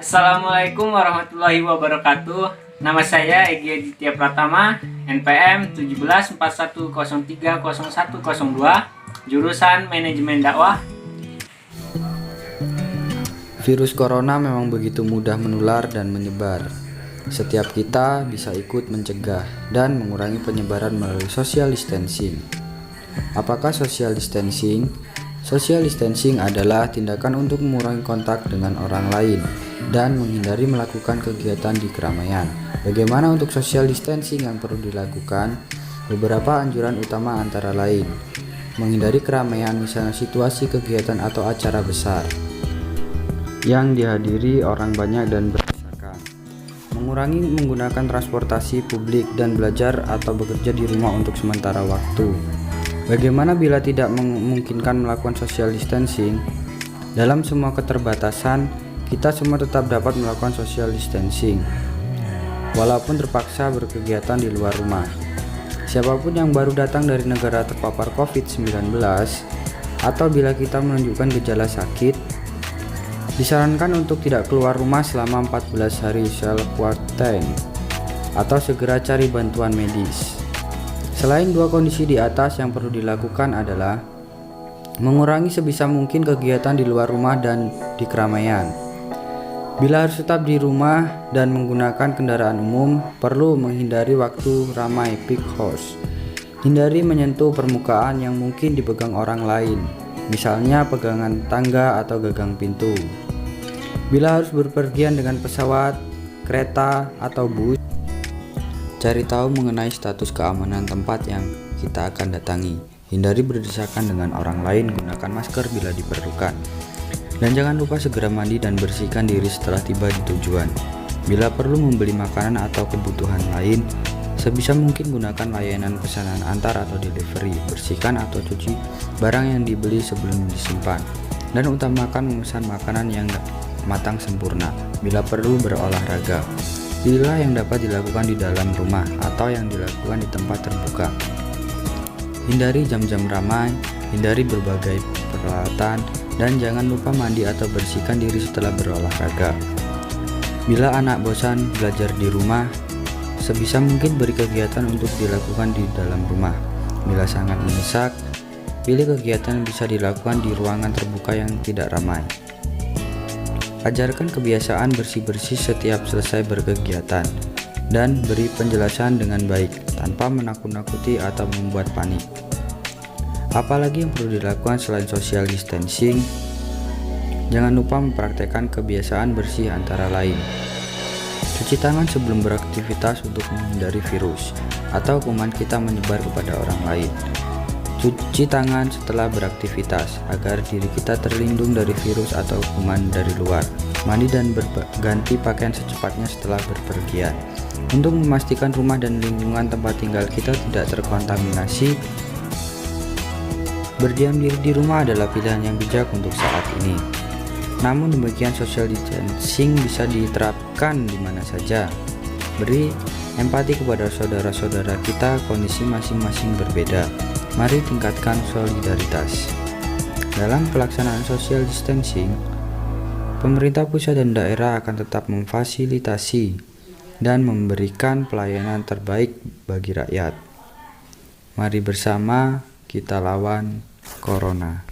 Assalamualaikum warahmatullahi wabarakatuh. Nama saya Egy Aditya Pratama, NPM 1741030102, jurusan Manajemen Dakwah. Virus corona memang begitu mudah menular dan menyebar. Setiap kita bisa ikut mencegah dan mengurangi penyebaran melalui social distancing. Apakah social distancing? Social distancing adalah tindakan untuk mengurangi kontak dengan orang lain dan menghindari melakukan kegiatan di keramaian. Bagaimana untuk social distancing yang perlu dilakukan? Beberapa anjuran utama antara lain: menghindari keramaian, misalnya situasi kegiatan atau acara besar yang dihadiri orang banyak dan berdesakan. Mengurangi menggunakan transportasi publik dan belajar atau bekerja di rumah untuk sementara waktu. Bagaimana bila tidak memungkinkan melakukan social distancing? Dalam semua keterbatasan, kita semua tetap dapat melakukan social distancing, walaupun terpaksa berkegiatan di luar rumah. Siapapun yang baru datang dari negara terpapar COVID-19 atau bila kita menunjukkan gejala sakit, disarankan untuk tidak keluar rumah selama 14 hari self-quarantine atau segera cari bantuan medis. Selain dua kondisi di atas, yang perlu dilakukan adalah mengurangi sebisa mungkin kegiatan di luar rumah dan di keramaian. Bila harus tetap di rumah dan menggunakan kendaraan umum, perlu menghindari waktu ramai peak hours. Hindari menyentuh permukaan yang mungkin dipegang orang lain, misalnya pegangan tangga atau gagang pintu. Bila harus berpergian dengan pesawat, kereta, atau bus, cari tahu mengenai status keamanan tempat yang kita akan datangi. Hindari berdesakan dengan orang lain, gunakan masker bila diperlukan. Dan jangan lupa segera mandi dan bersihkan diri setelah tiba di tujuan. Bila perlu membeli makanan atau kebutuhan lain, sebisa mungkin gunakan layanan pesanan antar atau delivery. Bersihkan atau cuci barang yang dibeli sebelum disimpan. Dan utamakan memesan makanan yang matang sempurna. Bila perlu berolahraga, pilihlah yang dapat dilakukan di dalam rumah atau yang dilakukan di tempat terbuka. Hindari jam-jam ramai, hindari berbagai peralatan, dan jangan lupa mandi atau bersihkan diri setelah berolahraga. Bila anak bosan belajar di rumah, sebisa mungkin beri kegiatan untuk dilakukan di dalam rumah. Bila sangat mendesak, pilih kegiatan yang bisa dilakukan di ruangan terbuka yang tidak ramai. Ajarkan kebiasaan bersih-bersih setiap selesai berkegiatan, dan beri penjelasan dengan baik tanpa menakut-nakuti atau membuat panik. Apalagi yang perlu dilakukan selain social distancing? Jangan lupa mempraktekkan kebiasaan bersih antara lain: cuci tangan sebelum beraktivitas untuk menghindari virus atau kuman kita menyebar kepada orang lain. Cuci tangan setelah beraktivitas agar diri kita terlindung dari virus atau kuman dari luar. Mandi dan berganti pakaian secepatnya setelah berpergian. Untuk memastikan rumah dan lingkungan tempat tinggal kita tidak terkontaminasi, berdiam diri di rumah adalah pilihan yang bijak untuk saat ini. Namun demikian, social distancing bisa diterapkan di mana saja. Beri empati kepada saudara-saudara kita, kondisi masing-masing berbeda. Mari tingkatkan solidaritas. Dalam pelaksanaan social distancing, pemerintah pusat dan daerah akan tetap memfasilitasi dan memberikan pelayanan terbaik bagi rakyat. Mari bersama kita lawan Corona.